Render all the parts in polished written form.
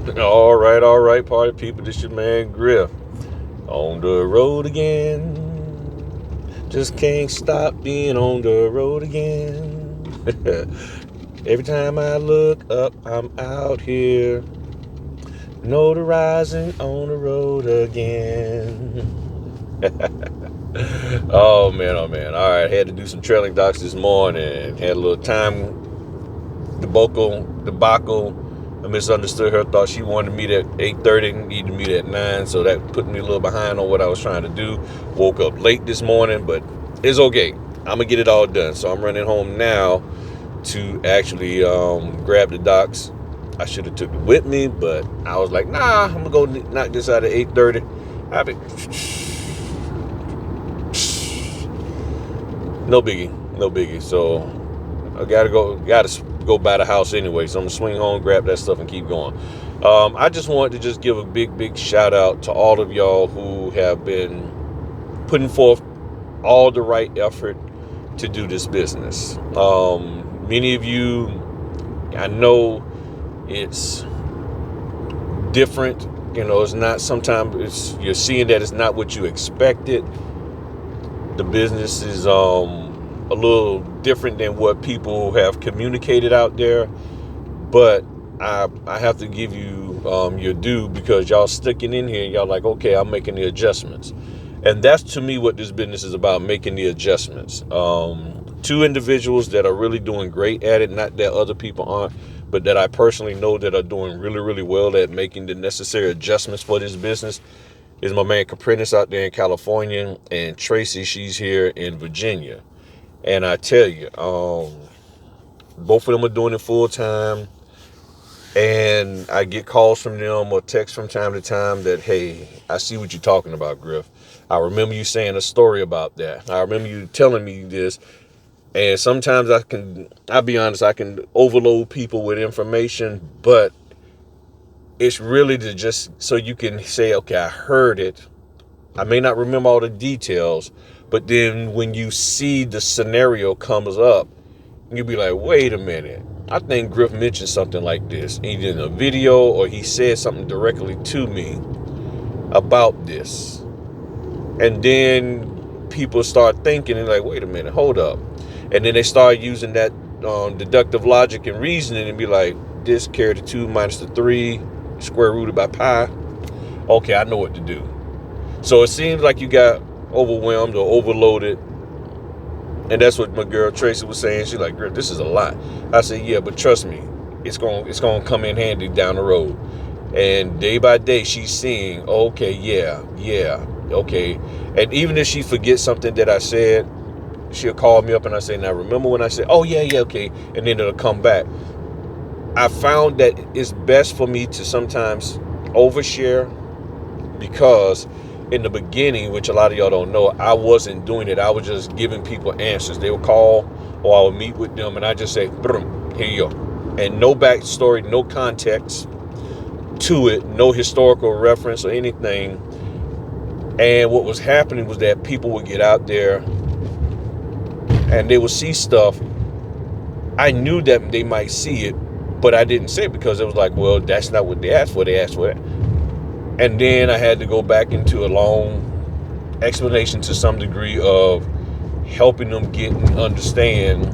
All right, party people. This your man Griff. On the road again. Just can't stop being on the road again. Every time I look up, I'm out here. Notarizing on the road again. Oh man, oh man. All right, had to do some trailing docs this morning. Had a little time debacle. I misunderstood her. Thought she wanted to meet at 8:30. Needed to meet at 9. So that put me a little behind on what I was trying to do. Woke up late this morning, but it's okay. I'm gonna get it all done. So I'm running home now to actually grab the docs. I should have took it with me, but I was like, nah, I'm gonna go knock this out at 8:30. I be no biggie, no biggie. So I gotta go by the house anyway. So I'm gonna swing home, grab that stuff, and keep going. I just wanted to just give a big shout out to all of y'all who have been putting forth all the right effort to do this business. Many of you, I know it's different. You know, it's not. Sometimes you're seeing that it's not what you expected. The business is a little different than what people have communicated out there, but I have to give you your due because y'all sticking in here. Y'all like, okay, I'm making the adjustments, and that's to me what this business is about: making the adjustments. Two individuals that are really doing great at it, not that other people aren't, but that I personally know that are doing really well at making the necessary adjustments for this business is my man Caprinis out there in California, and Tracy, she's here in Virginia. And I tell you, both of them are doing it full time. And I get calls from them or texts from time to time that, hey, I see what you're talking about, Griff. I remember you saying a story about that. I remember you telling me this. And sometimes I'll be honest, I can overload people with information, but it's really to just so you can say, okay, I heard it. I may not remember all the details, but then when you see the scenario comes up, you'll be like, wait a minute. I think Griff mentioned something like this, either in a video or he said something directly to me about this. And then people start thinking and like, wait a minute, hold up. And then they start using that deductive logic and reasoning and be like, this carry the 2 minus the 3 square rooted by pi. Okay, I know what to do. So it seems like you got overwhelmed or overloaded. And that's what my girl Tracy was saying. She's like, Griff, this is a lot. I said, yeah, but trust me, it's gonna come in handy down the road. And day by day, she's seeing, okay, yeah, okay. And even if she forgets something that I said, she'll call me up and I say, now remember when I said, oh yeah, okay. And then it'll come back. I found that it's best for me to sometimes overshare because in the beginning, which a lot of y'all don't know, I wasn't doing it. I was just giving people answers. They would call or I would meet with them and I just say, here you go. And no backstory, no context to it, no historical reference or anything. And what was happening was that people would get out there and they would see stuff. I knew that they might see it, but I didn't say it because it was like, well, that's not what they asked for. They asked for it. And then I had to go back into a long explanation to some degree of helping them get and understand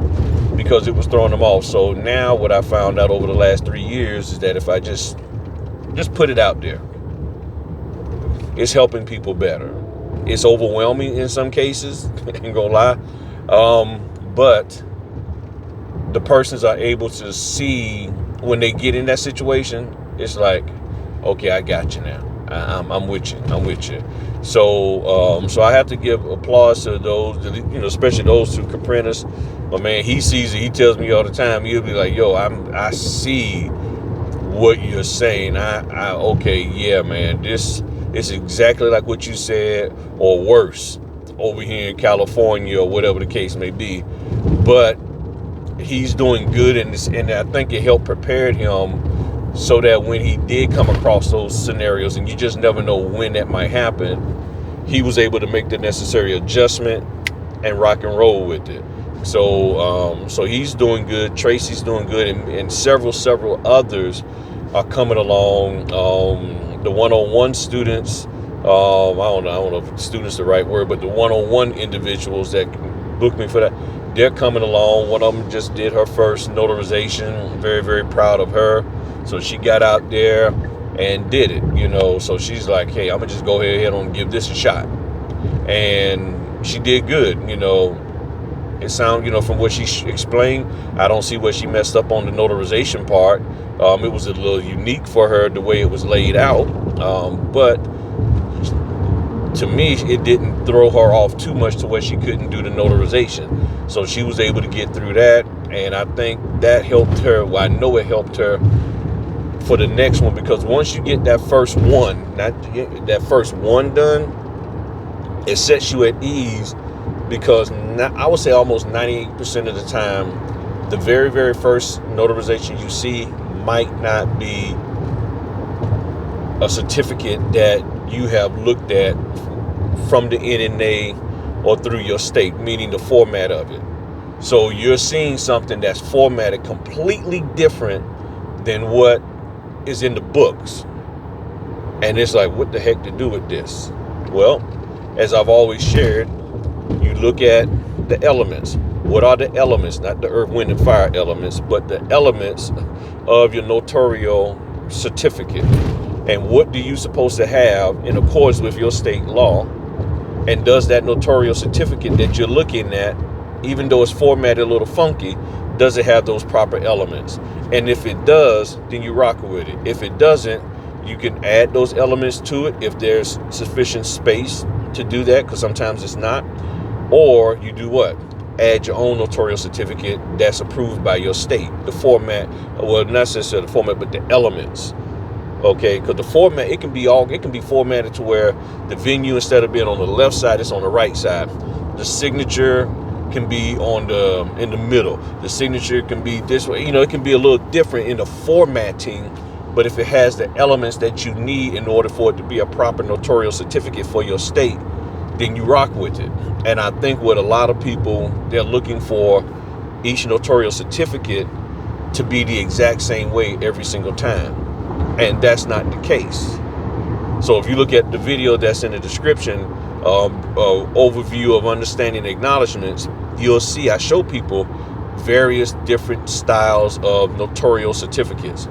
because it was throwing them off. So now what I found out over the last 3 years is that if I just put it out there, it's helping people better. It's overwhelming in some cases, ain't gonna lie. But the persons are able to see when they get in that situation, it's like, okay, I got you now. I'm with you. So I have to give applause to those, especially those two Caprinas. But man, he sees it. He tells me all the time. He'll be like, "Yo, I see what you're saying. Okay, yeah, man. This is exactly like what you said, or worse, over here in California, or whatever the case may be." But he's doing good, and I think it helped prepare him so that when he did come across those scenarios, and you just never know when that might happen, he was able to make the necessary adjustment and rock and roll with it. So he's doing good. Tracy's doing good, and several others are coming along. The one-on-one students, I don't know if students is the right word, but the one-on-one individuals that book me for that, they're coming along. One of them just did her first notarization. Very, very proud of her. So she got out there and did it, So she's like, hey, I'm gonna just go ahead and give this a shot. And she did good, It sounds, from what she explained, I don't see where she messed up on the notarization part. It was a little unique for her the way it was laid out, but to me, it didn't throw her off too much to where she couldn't do the notarization. So she was able to get through that, and I think that helped her. Well, I know it helped her for the next one, because once you get that first one, done, it sets you at ease, because I would say almost 98% of the time, the very, very first notarization you see might not be a certificate that you have looked at from the NNA or through your state, meaning the format of it. So you're seeing something that's formatted completely different than what is in the books. And it's like, what the heck to do with this? Well, as I've always shared, you look at the elements. What are the elements? Not the earth, wind, and fire elements, but the elements of your notarial certificate. And what do you supposed to have in accordance with your state law? And does that notarial certificate that you're looking at, even though it's formatted a little funky, does it have those proper elements? And if it does, then you rock with it. If it doesn't, you can add those elements to it if there's sufficient space to do that, because sometimes it's not. Or you do what? Add your own notarial certificate that's approved by your state. The format, well, not necessarily the format, but the elements. Okay, because the format, it can be formatted to where the venue, instead of being on the left side, it's on the right side. The signature can be in the middle. The signature can be this way. It can be a little different in the formatting, but if it has the elements that you need in order for it to be a proper notarial certificate for your state, then you rock with it. And I think what a lot of people, they're looking for each notarial certificate to be the exact same way every single time. And that's not the case. So if you look at the video that's in the description, overview of understanding acknowledgments, you'll see I show people various different styles of notarial certificates.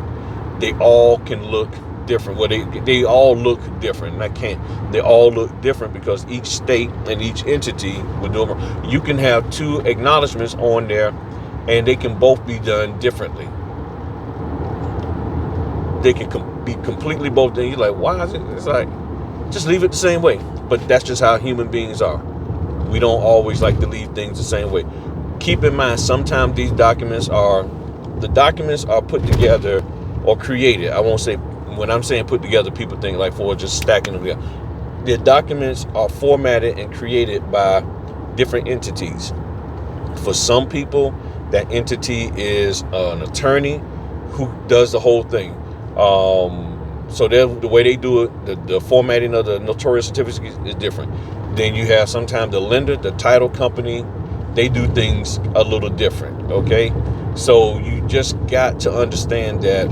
They all can look different. Well, they all look different. They all look different because each state and each entity will do them. You can have two acknowledgments on there, and they can both be done differently. They can be completely both done. You're like, why is it? It's like, just leave it the same way. But that's just how human beings are. We don't always like to leave things the same way. Keep in mind, sometimes these documents are put together or created. I won't say, when I'm saying put together, people think like for just stacking them together. The documents are formatted and created by different entities. For some people, that entity is an attorney who does the whole thing. So the way they do it, the formatting of the notarial certificate is different. Then you have sometimes the lender, the title company, they do things a little different. Okay, so you just got to understand that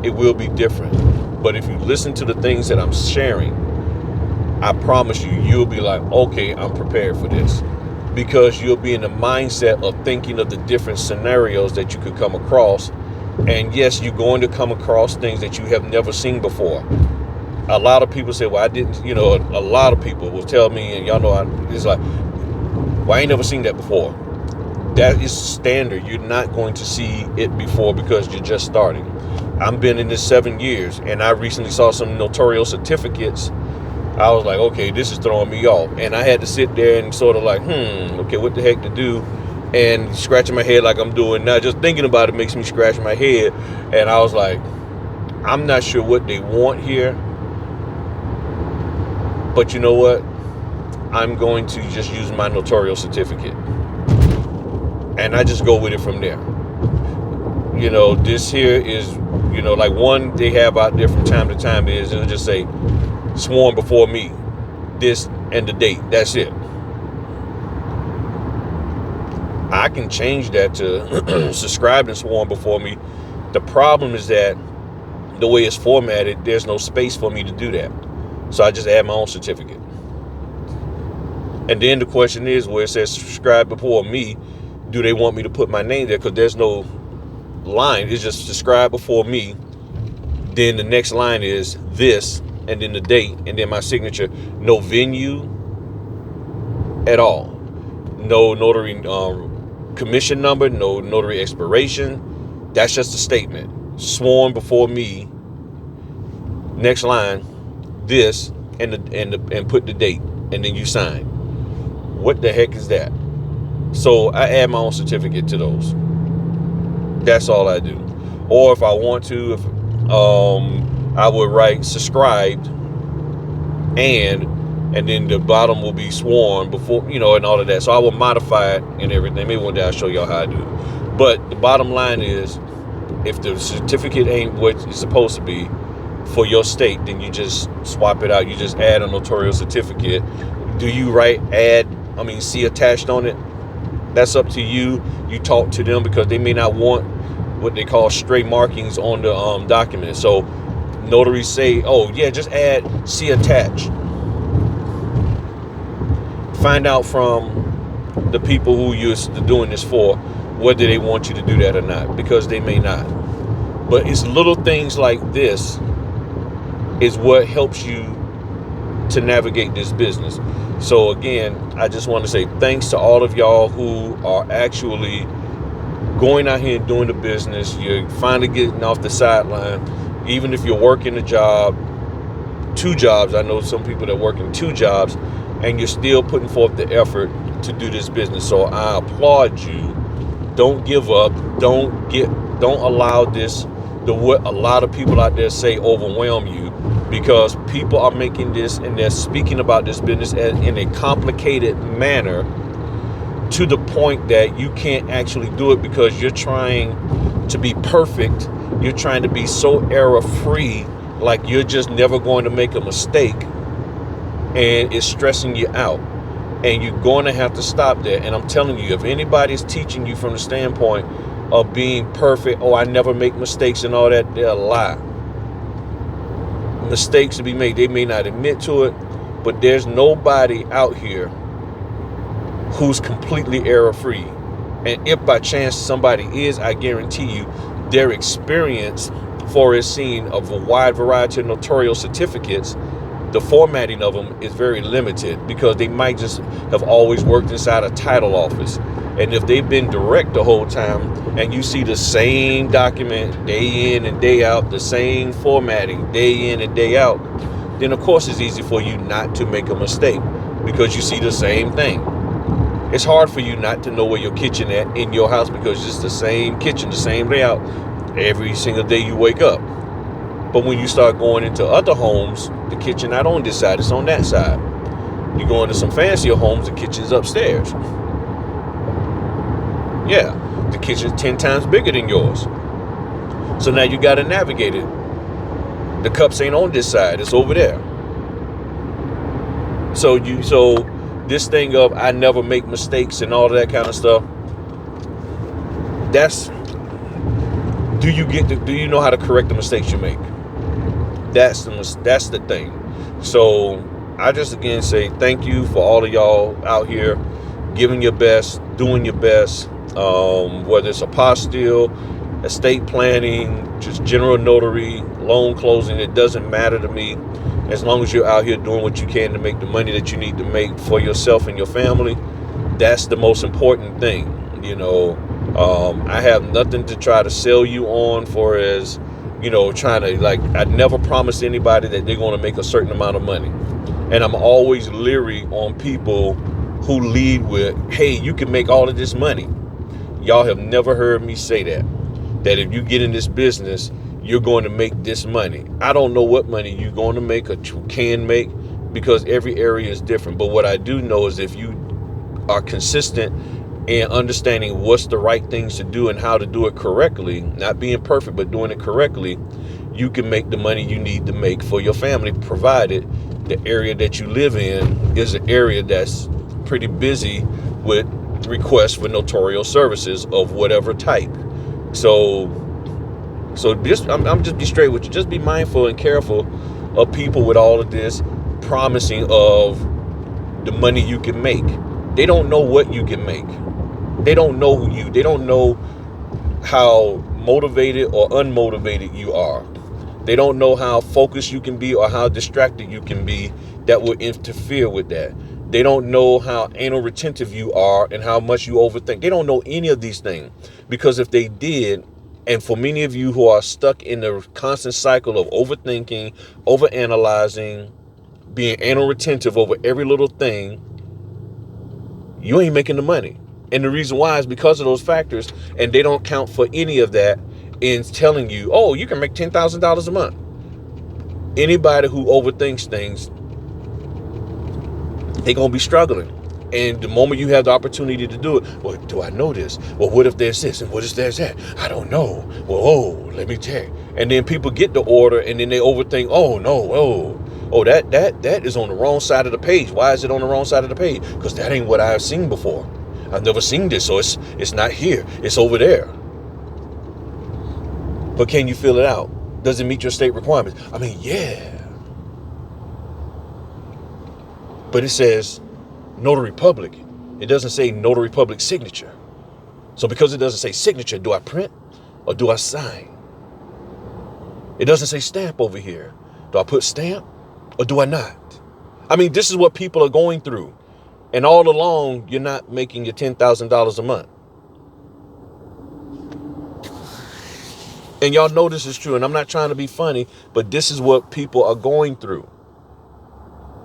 it will be different. But if you listen to the things that I'm sharing, I promise you, you'll be like, okay, I'm prepared for this, because you'll be in the mindset of thinking of the different scenarios that you could come across. And yes, you're going to come across things that you have never seen before. A lot of people say, well, I didn't, a lot of people will tell me, and y'all know, it's like, well, I ain't never seen that before. That is standard. You're not going to see it before because you're just starting. I've been in this 7 years, and I recently saw some notarial certificates. I was like, okay, this is throwing me off. And I had to sit there and sort of like, okay, what the heck to do? And scratching my head like I'm doing now. Just thinking about it makes me scratch my head. And I was like, I'm not sure what they want here. But you know what? I'm going to just use my notarial certificate. And I just go with it from there. This here is, like one they have out there from time to time is, it'll just say, sworn before me, this and the date. That's it. I can change that to subscribed and sworn before me. The problem is that the way it's formatted, there's no space for me to do that. So I just add my own certificate. And then the question is, where it says subscribe before me, do they want me to put my name there? Because there's no line. It's just subscribe before me. Then the next line is this, and then the date, and then my signature. No venue at all. No notary commission number, no notary expiration. That's just a statement. Sworn before me. Next line, this, and put the date, and then you sign. What the heck is that? So I add my own certificate to those. That's all I do. Or if I want to, if I would write subscribed, and then the bottom will be sworn before, and all of that. So I will modify it and everything. Maybe one day I'll show y'all how I do it. But the bottom line is, if the certificate ain't what it's supposed to be for your state, then you just swap it out. You just add a notarial certificate. Do you write see attached on it? That's up to you. You talk to them, because they may not want what they call stray markings on the document. So notaries say, oh yeah, just add see attached. Find out from the people who you're doing this for whether they want you to do that or not, because they may not. But it's little things like this is what helps you to navigate this business. So again, I just want to say thanks to all of y'all who are actually going out here and doing the business. You're finally getting off the sideline. Even if you're working a job, 2 jobs, I know some people that work in 2 jobs, and you're still putting forth the effort to do this business. So I applaud you. Don't give up. Don't allow what a lot of people out there say overwhelm you, because people are making this and they're speaking about this business in a complicated manner, to the point that you can't actually do it because you're trying to be perfect. You're trying to be so error-free, like you're just never going to make a mistake, and it's stressing you out. And you're going to have to stop that. And I'm telling you, if anybody's teaching you from the standpoint of being perfect, I never make mistakes and all that, they're a lie. Mistakes to be made. They may not admit to it, but there's nobody out here who's completely error-free. And if by chance somebody is, I guarantee you their experience for is seen of a wide variety of notarial certificates, the formatting of them is very limited, because they might just have always worked inside a title office. And if they've been direct the whole time, and you see the same document day in and day out, the same formatting day in and day out, then of course it's easy for you not to make a mistake, because you see the same thing. It's hard for you not to know where your kitchen at in your house, because it's the same kitchen, the same layout every single day you wake up. But when you start going into other homes, the kitchen not on this side, it's on that side. You go into some fancier homes, the kitchen's upstairs. Yeah, the kitchen's 10 times bigger than yours. So now you got to navigate it. The cups ain't on this side, it's over there. So this thing of I never make mistakes and all of that kind of stuff, do you know how to correct the mistakes you make? That's the thing. So I just again say thank you for all of y'all out here giving your best, doing your best, whether it's apostille, estate planning, just general notary, loan closing. It doesn't matter to me, as long as you're out here doing what you can to make the money that you need to make for yourself and your family. That's the most important thing. I have nothing to try to sell you on for as, trying to, I never promised anybody that they're going to make a certain amount of money. And I'm always leery on people who lead with, hey, you can make all of this money. Y'all have never heard me say that if you get in this business, you're going to make this money. I don't know what money you're going to make or can make, because every area is different. But what I do know is if you are consistent in understanding what's the right things to do and how to do it correctly, not being perfect, but doing it correctly, you can make the money you need to make for your family, provided the area that you live in is an area that's pretty busy with requests for notarial services of whatever type. So So I'm just be straight with you. Just be mindful and careful of people with all of this promising of the money you can make. They don't know what you can make. They don't know they don't know how motivated or unmotivated you are. They don't know how focused you can be or how distracted you can be that will interfere with that. They don't know how anal retentive you are and how much you overthink. They don't know any of these things, because if they did, and for many of you who are stuck in the constant cycle of overthinking, overanalyzing, being anal retentive over every little thing, you ain't making the money. And the reason why is because of those factors, and they don't count for any of that in telling you, oh, you can make $10,000 a month. Anybody who overthinks things, they're going to be struggling. And the moment you have the opportunity to do it, well, do I know this? Well, what if there's this? And what if there's that? I don't know. Well, oh, let me check. And then people get the order and then they overthink, oh, no, that is on the wrong side of the page. Why is it on the wrong side of the page? Because that ain't what I've seen before. I've never seen this, so it's not here. It's over there. But can you fill it out? Does it meet your state requirements? I mean, yeah. But it says Notary Public. It doesn't say Notary Public signature. So because it doesn't say signature, do I print or do I sign? It doesn't say stamp over here. Do I put stamp or do I not? I mean, this is what people are going through. And all along, you're not making your $10,000 a month. And y'all know this is true. And I'm not trying to be funny, but this is what people are going through.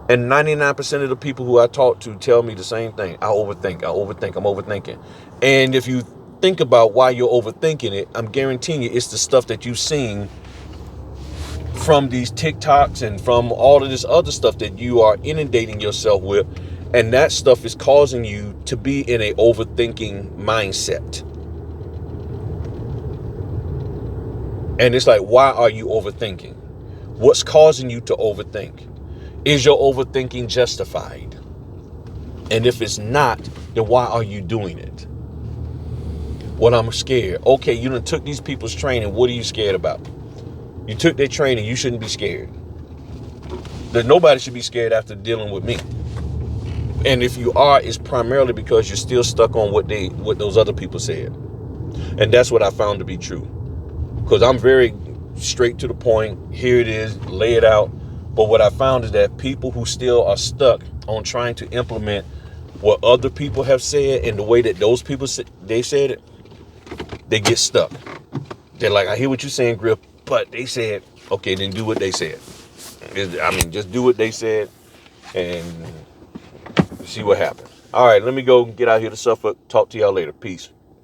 And 99% of the people who I talk to tell me the same thing. I'm overthinking. And if you think about why you're overthinking it, I'm guaranteeing you it's the stuff that you've seen from these TikToks and from all of this other stuff that you are inundating yourself with. And that stuff is causing you to be in a overthinking mindset. And it's like, why are you overthinking? What's causing you to overthink? Is your overthinking justified? And if it's not, then why are you doing it? Well, I'm scared. Okay, you done took these people's training. What are you scared about? You took their training. You shouldn't be scared. Nobody should be scared after dealing with me. And if you are, it's primarily because you're still stuck on what those other people said. And that's what I found to be true. Because I'm very straight to the point. Here it is, lay it out. But what I found is that people who still are stuck on trying to implement what other people have said and the way that those people they said it, they get stuck. They're like, I hear what you're saying, Griff, but they said, okay, then do what they said. I mean, just do what they said and see what happens. All right, let me go get out here to Suffolk. Talk to y'all later. Peace.